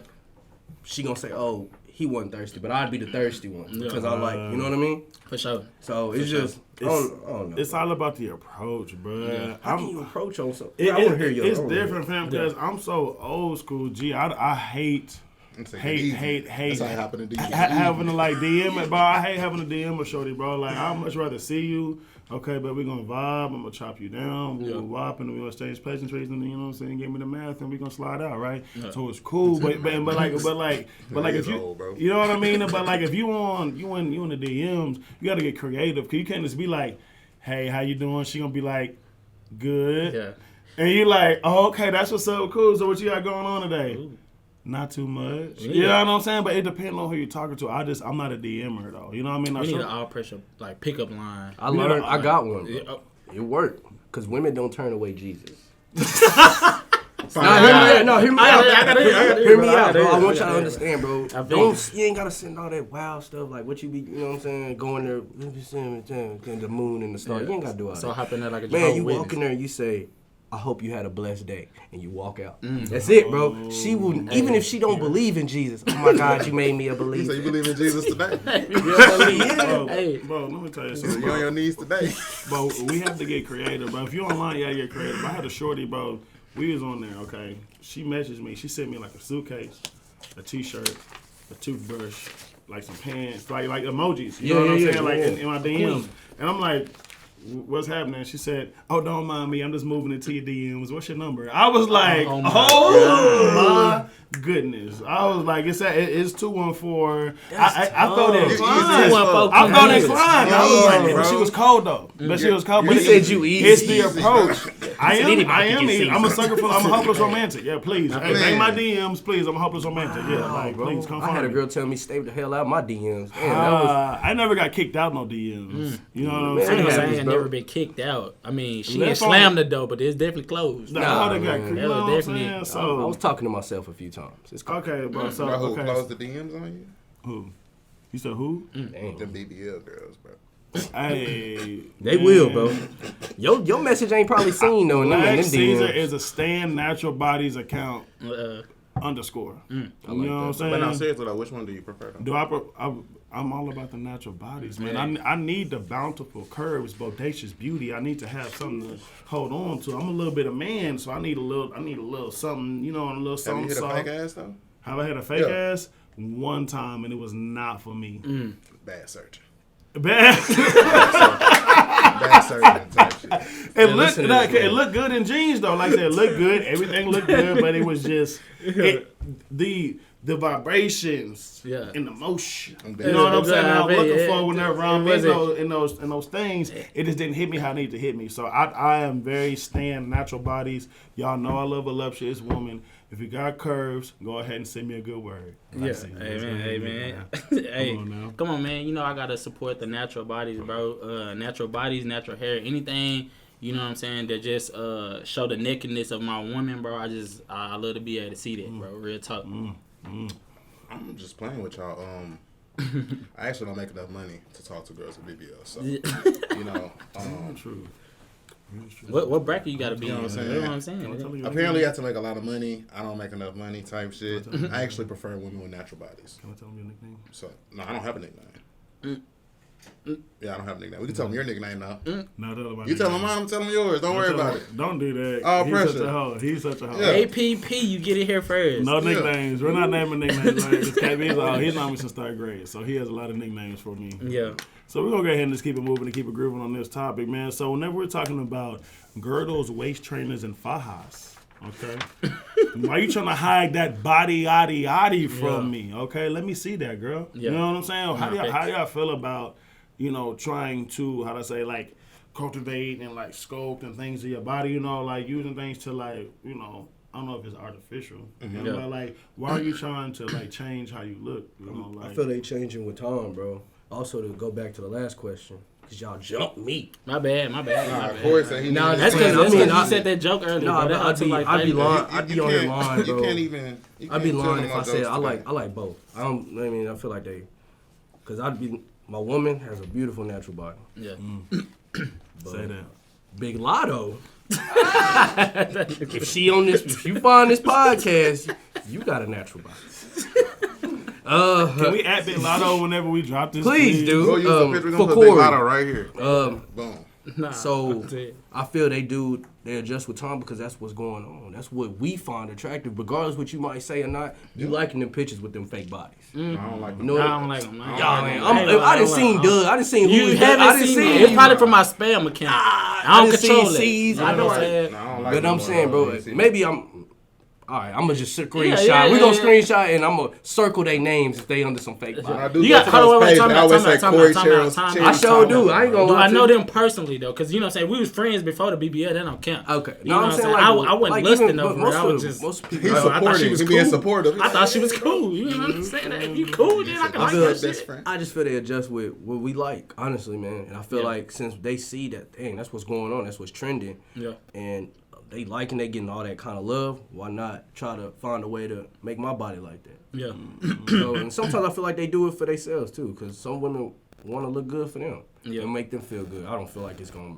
she gonna say, oh, he wasn't thirsty, but I'd be the thirsty one because Yeah. I like, you know what I mean? For sure. So it's just, I don't know. It's all about the approach, bro. How can you approach on something? It- I want to hear you. It's different, fam, because I'm so old school. G, I hate That's how it happened to DJ. having to like DM it, bro. I hate having to DM a shorty, bro. Like I'd much rather see you. Okay, but we're gonna vibe. I'm gonna chop you down. We'll wop and we're gonna exchange pleasantries, and then you know what I'm saying. Give me the math, and we're gonna slide out, right? Yeah. So it's cool, but like if you, old, bro. you know what I mean. But like if you in the DMs, you gotta get creative. Cause you can't just be like, hey, how you doing? She gonna be like, good. Yeah. And you like, oh, okay, that's what's so cool. So what you got going on today? Ooh. Not too much. Yeah. You know what I'm saying? But it depends on who you're talking to. I'm not a DMer though. You know what I mean? We need an all pressure like pickup line. I learned. I got one. Yeah, oh. It worked because women don't turn away Jesus. Hear Hear me out. Hear me out, bro. I want y'all to Yeah. understand, bro. I feel You ain't gotta send all that wild stuff like what you be, you know what I'm saying, going there, the moon and the stars. You ain't gotta do all So that. hop in there like a Man, Jehovah's you walk Witness. in there and you say, I hope you had a blessed day, and you walk out. That's it, bro. She will, even if she don't believe in Jesus. Oh my God, you made me a You say believer. you believe in Jesus today? Bro, let me tell you So something. you on your knees today? Bro, we have to get creative, bro. If you online, you gotta get creative. I had a shorty, bro. We was on there, okay. She messaged me. She sent me like a suitcase, a t-shirt, a toothbrush, like some pants, like emojis. You know what I'm saying? Like in my DMs. And I'm like, what's happening? She said, oh, don't mind me. I'm just moving into your DMs. What's your number? I was like, oh my goodness. I was like, it's 214. I thought it. I thought it climbed. I was like, but she was cold though. But she was cold. But You said you easy. It's the approach. I am. I'm a sucker for. I'm a hopeless romantic. Yeah, please. Hey, bang my DMs, please. I'm a hopeless romantic. Yeah, like, please come find me. I had a girl tell me stay the hell out of my DMs. Damn, I never got kicked out no DMs. You know what I'm saying? I ain't never been kicked out. I mean, she ain't slammed the door, but it's definitely closed. No, they got kicked. You know what I'm saying? So I was talking to myself a few times. It's cool. Okay, bro. So who closed the DMs on you? Who? You said who? The BBL girls, bro. Hey, they will, bro. Your message ain't probably seen though. Black Caesar is a Stan Natural Bodies account underscore. You know what I'm saying? But now seriously though, which one do you prefer? I'm all about the natural bodies, man. I need the bountiful curves, bodacious beauty. I need to have something to hold on to. I'm a little bit of man, so I need a little something, you know, a little something. Have you hit a fake ass though? Have I had a fake ass? One time, and it was not for me. Bad search. Bad surgeon type shit. It looked good in jeans though. Like I said, it looked good. Everything looked good, but it was just the vibrations and the motion. You know what I'm saying? I'm looking for whenever I'm in those things. It just didn't hit me how it needed to hit me. So I am very Stan Natural Bodies. Y'all know I love a voluptuous woman. If you got curves, go ahead and send me a good word. Hey, man. Hey, come on, man. You know I gotta support the natural bodies, bro. Natural bodies, natural hair, anything. You know what I'm saying? That just show the nakedness of my woman, bro. I love to be able to see that, bro. Real talk. I'm just playing with y'all. I actually don't make enough money to talk to girls with BBL, so you know. True. What bracket you gotta be in? You know what I'm saying? Apparently, you have to make a lot of money. I don't make enough money, type shit. I actually prefer women with natural bodies. Can I tell them your nickname? So no, I don't have a nickname. Yeah, I don't have a nickname. We can tell them your nickname now. No, you tell them mine, I'm telling them yours. Don't worry about it. Don't do that. Oh, He's such a hoe. Yeah. APP, you get it here first. No nicknames. We're not naming nicknames. Right? He's known me since 3rd grade, so he has a lot of nicknames for me. Yeah. So we're going to go ahead and just keep it moving and keep it grooving on this topic, man. So whenever we're talking about girdles, waist trainers, and fajas, okay? Why you trying to hide that body from me, okay? Let me see that, girl. Yeah. You know what I'm saying? How do y'all feel about, you know, trying to, like, cultivate and, like, sculpt and things of your body, you know, like, using things to, like, you know, I don't know if it's artificial, but, like, why are you trying to, like, change how you look? You know, like, I feel they changing with time, bro. Also, to go back to the last question, because y'all jumped me. My bad. Corey said he that's because you said that joke earlier. No, I'd be lying. I'd be on your line, bro. You can't even. I'd be lying if I said I like both. I feel like because my woman has a beautiful natural body. Yeah. Say that. Big Lotto. If you find this podcast, you got a natural body. Can we add Big Lotto whenever we drop this? Please do. Go use the picture. We're gonna put Big Lotto right here. Boom. Nah, so I feel they adjust with time because that's what's going on. That's what we find attractive, regardless what you might say or not. You liking them pictures with them fake bodies. I don't like them. I don't like them. I didn't seen Doug. I didn't seen who you haven't seen it. It's probably from my spam account. I don't control it. I know it. But I'm saying, bro, maybe all right, I'm gonna just screenshot. We're gonna screenshot and I'm gonna circle their names if they under some fake body. You got I sure do. I ain't gonna lie. I know them personally though, because you know what I'm saying, we was friends before the BBL. That don't count. Okay. You know what I'm saying? I wasn't lusting over her. I was just most people. He's supportive. He's being supportive. I thought she was cool. You know what I'm saying? If you cool, then I can like that shit. I just feel they adjust with what we like, honestly, man. And I feel like since they see that, dang, that's what's going on, that's what's trending. Yeah. And they liking, they getting all that kind of love. Why not try to find a way to make my body like that? Yeah. So, and sometimes I feel like they do it for themselves too, because some women want to look good for them and make them feel good. I don't feel like it's gonna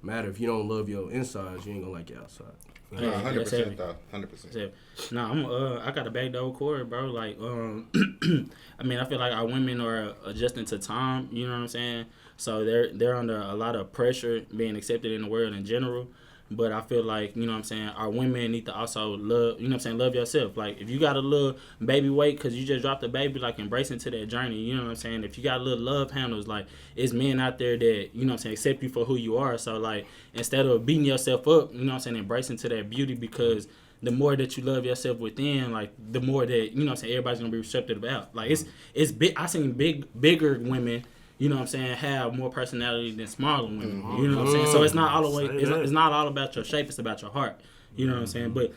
matter if you don't love your insides, you ain't gonna like your outside. 100% though. 100%. Nah, I got a back door core, bro. Like, I mean, I feel like our women are adjusting to time. You know what I'm saying? So they're under a lot of pressure being accepted in the world in general. But I feel like, you know what I'm saying, our women need to also love, you know what I'm saying, love yourself. Like, if you got a little baby weight because you just dropped a baby, like, embrace into that journey, you know what I'm saying? If you got a little love handles, like, it's men out there that, you know what I'm saying, accept you for who you are. So, like, instead of beating yourself up, you know what I'm saying, embrace into that beauty, because the more that you love yourself within, like, the more that, you know what I'm saying, everybody's going to be receptive about. Like, it's big. I seen bigger women, you know what I'm saying, have more personality than smaller women. You know what I'm saying? So it's not all the way. It's not all about your shape. It's about your heart. You know what I'm saying? But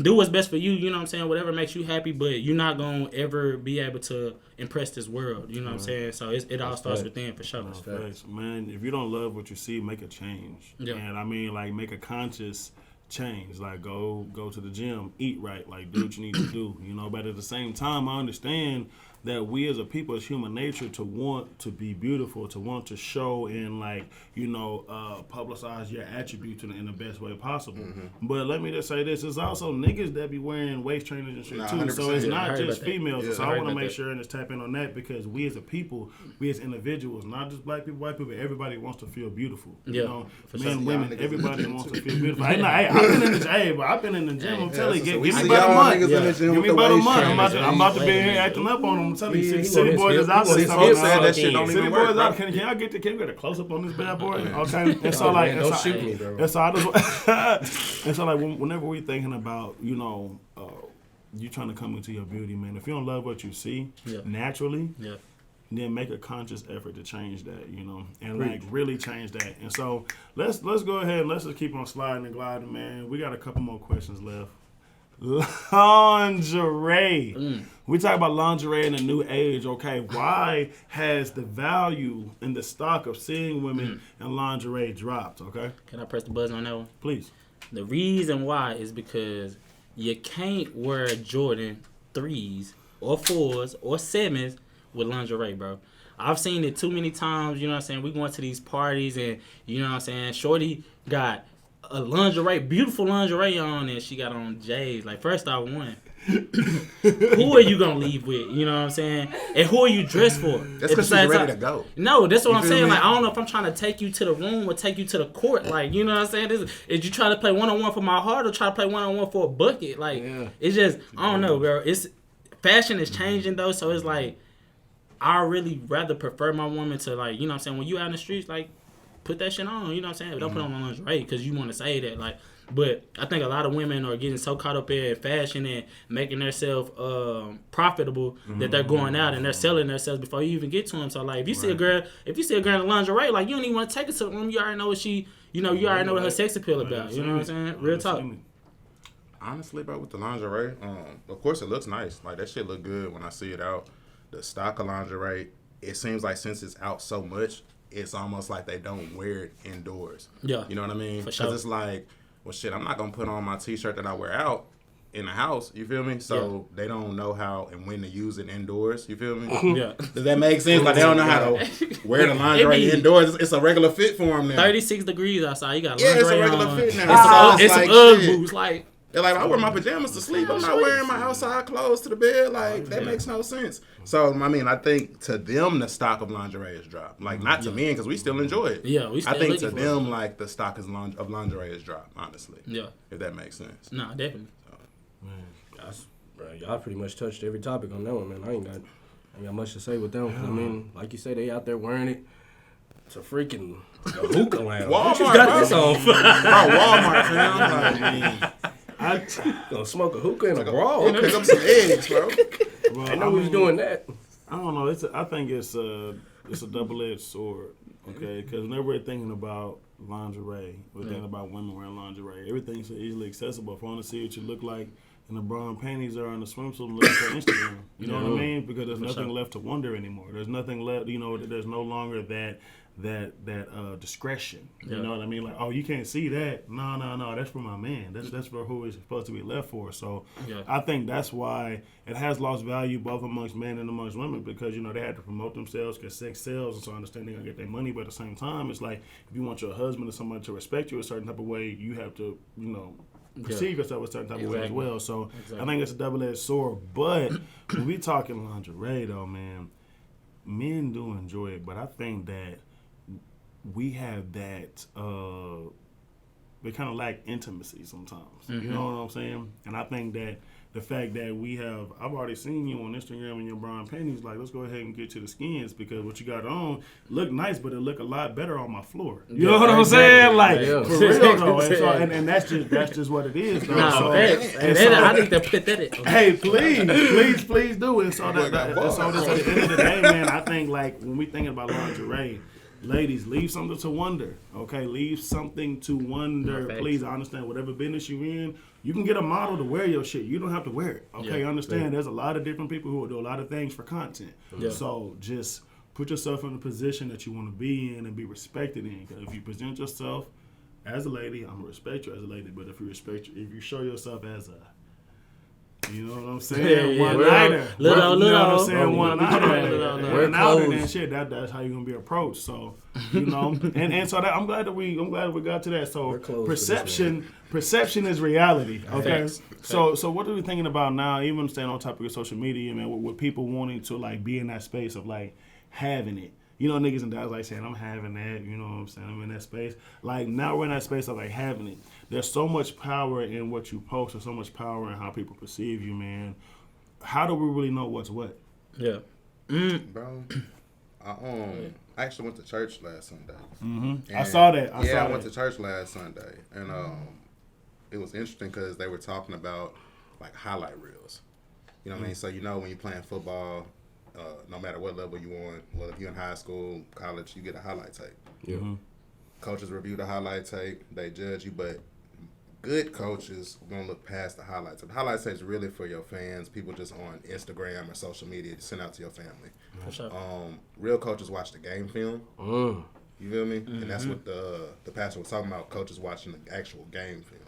do what's best for you. You know what I'm saying? Whatever makes you happy. But you're not gonna ever be able to impress this world. You know what I'm saying? So it all starts within for sure. Man, if you don't love what you see, make a change. Yeah. And I mean, like, make a conscious change. Like, go to the gym, eat right, like, do what you need to do. You know, but at the same time, I understand that we as a people, as human nature, to want to be beautiful, to want to show and, like, you know, publicize your attributes in the best way possible. But let me just say this, there's also niggas that be wearing waist trainers and shit too. So it's not just females. So I want to make sure and just tap in on that, because we as a people, we as individuals, not just black people, white people, everybody wants to feel beautiful. You know, men, women, everybody wants to feel beautiful. I've been in the gym, but I've been in the gym. I'm telling you, give me about a month. Give me about a month. I'm about to be here acting up on them. I'm telling you, City Boys is out there. That shit don't even work. Can I get a close up on this bad boy? Okay, and so like, don't shoot me, bro. And so I just, and so like, whenever we thinking about, you know, you trying to come into your beauty, man. If you don't love what you see naturally, then make a conscious effort to change that, you know, and like really change that. And so let's go ahead and let's just keep on sliding and gliding, man. We got a couple more questions left. Lingerie. We talk about lingerie in a new age, okay? Why has the value in the stock of seeing women in lingerie dropped, okay? Can I press the buzzer on that one? Please. The reason why is because you can't wear Jordan 3s or 4s or 7s with lingerie, bro. I've seen it too many times, you know what I'm saying? We going to these parties and, you know what I'm saying, shorty got a lingerie, beautiful lingerie on, and she got on J's. Like, first off, one, who are you gonna leave with? You know what I'm saying? And who are you dressed for? That's because she's ready to go. No, that's what I'm saying. Like, I don't know if I'm trying to take you to the room or take you to the court. Like, you know what I'm saying? Is you trying to play one-on-one for my heart or try to play one-on-one for a bucket? Like, it's just, I don't know, bro. Fashion is changing, though, so it's like, I really rather prefer my woman to, like, you know what I'm saying, when you out in the streets, like, put that shit on, you know what I'm saying? Don't put on lingerie because you want to say that, like. But I think a lot of women are getting so caught up in fashion and making themselves profitable that they're going out and they're selling themselves before you even get to them. So like, if you see a girl in lingerie, like, you don't even want to take her to the room. You already know what she, you know, you already know what her sex appeal about. You know what I'm saying? Real talk. Honestly, bro, with the lingerie, of course it looks nice. Like, that shit look good when I see it out. The stock of lingerie, it seems like since it's out so much, it's almost like they don't wear it indoors. Yeah. You know what I mean? For sure. Because it's like, well, shit, I'm not going to put on my T-shirt that I wear out in the house. You feel me? So they don't know how and when to use it indoors. You feel me? Yeah. Does that make sense? Like, they don't know how to wear the lingerie indoors. It's a regular fit for them now. 36 degrees outside. You got lingerie it's a regular on. fit now. It's some Ugg boots. Like, they're like, I wear my pajamas to sleep. I'm not wearing my outside clothes to the bed. Like, that makes no sense. So, I mean, I think to them, the stock of lingerie is dropped. Like, not to men, because we still enjoy it. Yeah, we still I think to looking for them, it. like, the stock of lingerie is dropped, honestly. Yeah. If that makes sense. No, definitely. Y'all pretty much touched every topic on that one, man. I ain't got much to say with them. I mean, like you say, they out there wearing it. It's a freaking hookah lounge. Walmart, you got this on? Bro, Walmart, fam. I'm gonna smoke a hookah in a brawl. Pick up some eggs, bro. I know who's doing that. I don't know. I think it's a double-edged sword, okay? Because whenever we're thinking about lingerie, we're thinking about women wearing lingerie. Everything's so easily accessible. If I want to see what you look like in the bra and panties or in the swimsuit, look for Instagram. You know what I mean? Because there's nothing left to wonder anymore. There's nothing left. You know, there's no longer that discretion. You know what I mean? Like, oh, you can't see that. No, that's for my man. That's for who it's supposed to be left for. So I think that's why it has lost value both amongst men and amongst women, because, you know, they had to promote themselves because sex sells, and so I understand they're gonna get their money, but at the same time, it's like, if you want your husband or somebody to respect you a certain type of way, you have to, you know, perceive yourself a certain type of way as well. So I think it's a double-edged sword. But when we talking lingerie, though, man, men do enjoy it, but I think that we have that, we kind of lack intimacy sometimes. You know what I'm saying? And I think that the fact that I've already seen you on Instagram in your brown panties. Like, let's go ahead and get to the skins because what you got on look nice, but it look a lot better on my floor. You know what I'm saying? Like, for real though. And that's just what it is. Though. I need to put that in. Hey, please do. And so at the end of the day, man, I think like when we thinking about lingerie, ladies, leave something to wonder. Okay, leave something to wonder. Please, I understand whatever business you in. You can get a model to wear your shit. You don't have to wear it. Okay, understand. There's a lot of different people who will do a lot of things for content. Yeah. So just put yourself in the position that you want to be in and be respected in. Because if you present yourself as a lady, I'm gonna respect you as a lady. But if you show yourself as a, you know what I'm saying, one-nighter. You know what I'm saying, one-nighter. And shit, that's how you're gonna be approached. So, you know, and so that I'm glad that we got to that. So perception is reality. Okay. So what are we thinking about now? Even staying on topic of social media, man, with people wanting to like be in that space of like having it. You know, niggas and guys like saying, I'm having that, you know what I'm saying? I'm in that space. Like, now we're in that space of, like, having it. There's so much power in what you post. There's so much power in how people perceive you, man. How do we really know what's what? Yeah. Bro, I actually went to church last Sunday. Mm-hmm. I saw that. I went to church last Sunday. And it was interesting because they were talking about, like, highlight reels. You know what I mean? So, you know, when you're playing football, no matter what level you on, well, if you're in high school, college, you get a highlight tape. Yeah. Mm-hmm. Coaches review the highlight tape. They judge you, but good coaches are going to look past the highlight tape. The highlight tape is really for your fans, people just on Instagram or social media to send out to your family. For sure. Real coaches watch the game film. You feel me? Mm-hmm. And that's what the pastor was talking about, coaches watching the actual game film.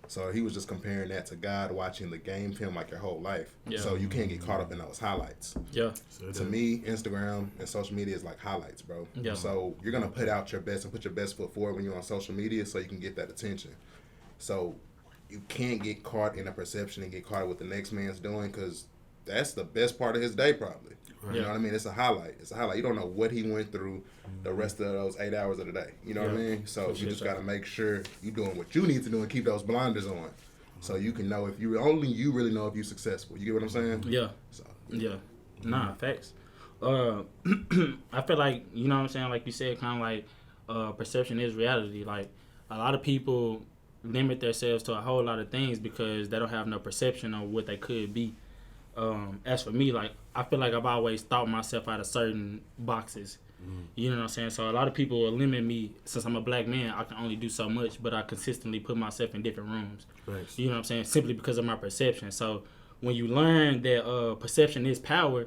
So he was just comparing that to God watching the game film like your whole life. Yeah. So you can't get caught up in those highlights. Yeah. To me, Instagram and social media is like highlights, bro. Yeah. So you're going to put out your best and put your best foot forward when you're on social media so you can get that attention. So you can't get caught in a perception and get caught with the next man's doing because that's the best part of his day probably. Right. You know what I mean? It's a highlight. You don't know what he went through the rest of those 8 hours of the day. You know what I mean? So you just got to make sure you're doing what you need to do and keep those blinders on so you can know if you really know if you're successful. You get what I'm saying? Yeah. So, yeah. Nah, facts. I feel like, you know what I'm saying, like you said, kind of like perception is reality. Like a lot of people limit themselves to a whole lot of things because they don't have no perception of what they could be. As for me, like I feel like I've always thought myself out of certain boxes. You know what I'm saying? So a lot of people will limit me since I'm a black man. I can only do so much, but I consistently put myself in different rooms. Right. You know what I'm saying? Simply because of my perception. So when you learn that perception is power,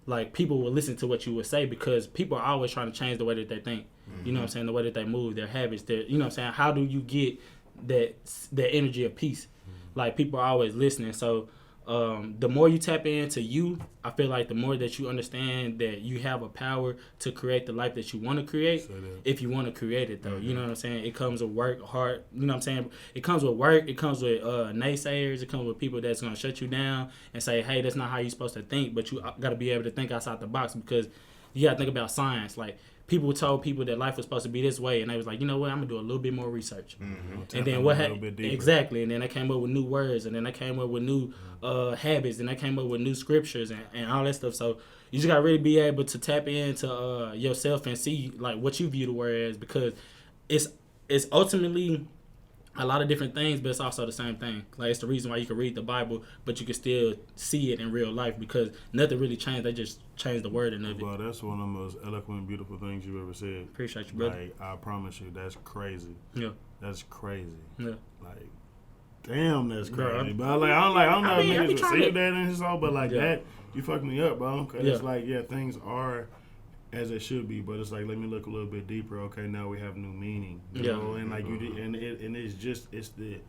like people will listen to what you would say because people are always trying to change the way that they think. You know what I'm saying? The way that they move, their habits, you know what I'm saying? How do you get that energy of peace? Like people are always listening. So the more you tap into you, I feel like the more that you understand that you have a power to create the life that you want to create, if you want to create it though. You know what I'm saying? It comes with work, hard, you know what I'm saying? It comes with work, it comes with naysayers, it comes with people that's going to shut you down and say, hey, that's not how you're supposed to think, but you got to be able to think outside the box because you got to think about science. Like, people told people that life was supposed to be this way, and they was like, you know what, I'm gonna do a little bit more research. And then what happened? Exactly, and then they came up with new words, and then they came up with new habits, and they came up with new scriptures and all that stuff. So you just gotta really be able to tap into yourself and see like what you view the word as, because it's ultimately a lot of different things, but it's also the same thing. Like, it's the reason why you can read the Bible, but you can still see it in real life because nothing really changed. They just changed the wording of it. Well, that's one of the most eloquent, beautiful things you've ever said. Appreciate you, brother. Like, I promise you, that's crazy. Yeah. That's crazy. Yeah. Like, damn, that's crazy. But like, I don't know if niggas receive that in his soul, but like that, you fucked me up, bro. Cause it's like, things are as it should be, but it's like, let me look a little bit deeper. Okay, now we have new meaning, you know, and like and it's the,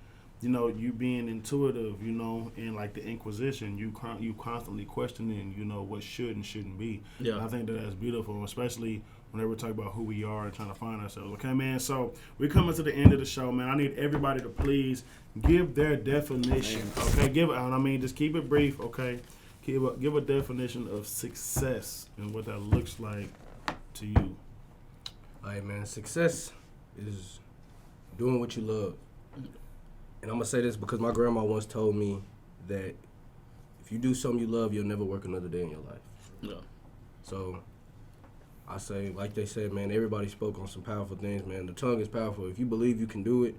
you know, you being intuitive, you know, and like the Inquisition, you constantly questioning, you know, what should and shouldn't be. Yeah, and I think that's beautiful, especially whenever we talk about who we are and trying to find ourselves. Okay, man. So we're coming to the end of the show, man. I need everybody to please give their definition. Okay, just keep it brief. Okay. Give a definition of success and what that looks like to you. All right, man. Success is doing what you love. And I'm going to say this because my grandma once told me that if you do something you love, you'll never work another day in your life. Yeah. So I say, like they said, man, everybody spoke on some powerful things, man. The tongue is powerful. If you believe you can do it,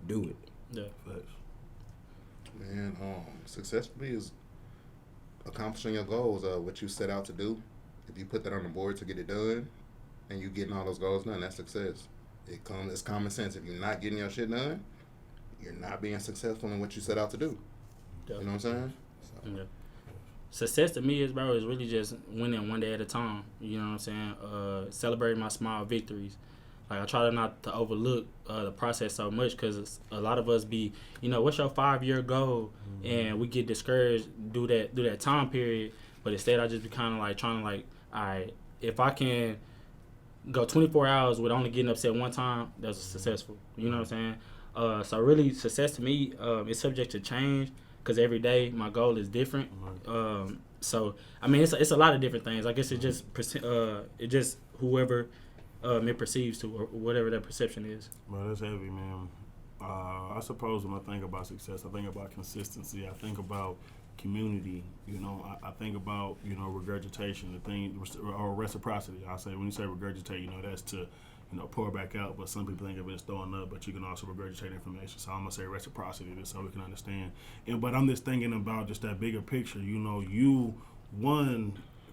do it. Yeah. Man, success for me is accomplishing your goals, what you set out to do. If you put that on the board to get it done, and you getting all those goals done, that's success. It's common sense. If you're not getting your shit done, you're not being successful in what you set out to do. Yeah. You know what I'm saying? So. Yeah. Success to me is really just winning one day at a time. You know what I'm saying? Celebrating my small victories. Like, I try not to overlook the process so much, because a lot of us be, what's your 5-year goal? And we get discouraged do that time period. But instead, I just be kind of like trying to like, all right, if I can go 24 hours with only getting upset one time, that's successful. You know what I'm saying? So really, success to me is subject to change, because every day my goal is different. So I mean, it's a lot of different things. I guess it just whoever it perceives to, or whatever that perception is. Well, that's heavy, man. I suppose when I think about success, I think about consistency. I think about community. I think about regurgitation, the thing, or reciprocity. I say when you say regurgitate, that's to pour back out, but some people think of it as throwing up, but you can also regurgitate information. So I'm gonna say reciprocity, just so we can understand. But I'm just thinking about just that bigger picture. You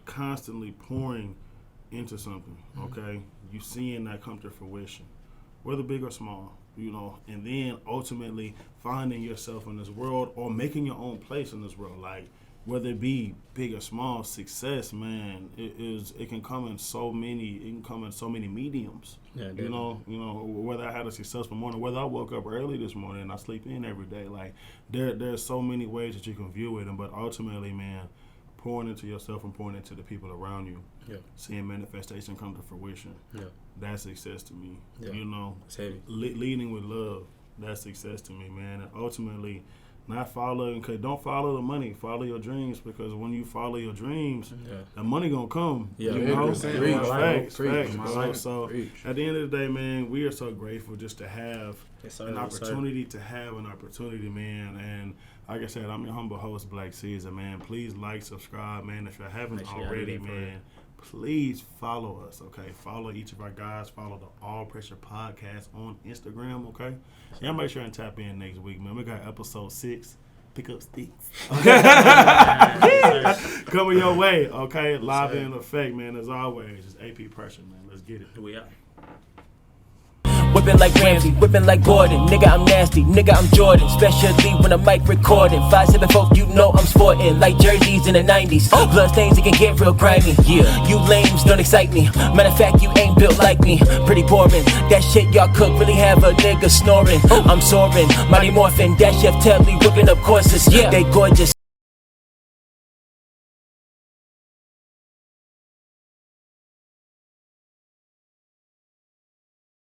constantly pouring into something, okay? You seeing that come to fruition, whether big or small, and then ultimately finding yourself in this world, or making your own place in this world. Like, whether it be big or small, success, man, it can come in so many mediums. Yeah, whether I had a successful morning, whether I woke up early this morning and I sleep in every day, like there's so many ways that you can view it. But ultimately, man, pouring into yourself and pouring into the people around you, seeing manifestation come to fruition, that's success to me. Leading with love, that's success to me, man. And ultimately, not following, because don't follow the money, follow your dreams, because when you follow your dreams, the money gonna come. Facts. So at the end of the day, man, we are so grateful just to have an opportunity, man. And like I said, I'm your humble host, Black Caesar, man. Please like, subscribe, man. If you haven't already, man, please follow us, okay? Follow each of our guys. Follow the All Pressure Podcast on Instagram, okay? Y'all make sure and tap in next week, man. We got episode 6, Pick Up Sticks. Coming your way, okay? Live in effect, man, as always. It's AP Pressure, man. Let's get it. We out. Whipping like Ramsey, whipping like Gordon. Nigga, I'm nasty, nigga, I'm Jordan. Especially when I'm mic recording. 5'7" folk, I'm sporting. Like jerseys in the 90s. Blood stains, it can get real grimy. Yeah, you lames don't excite me. Matter of fact, you ain't built like me. Pretty boring. That shit y'all cook really have a nigga snoring. I'm soaring, mighty morphin'. That Chef Telly whipping up courses. Yeah, they gorgeous.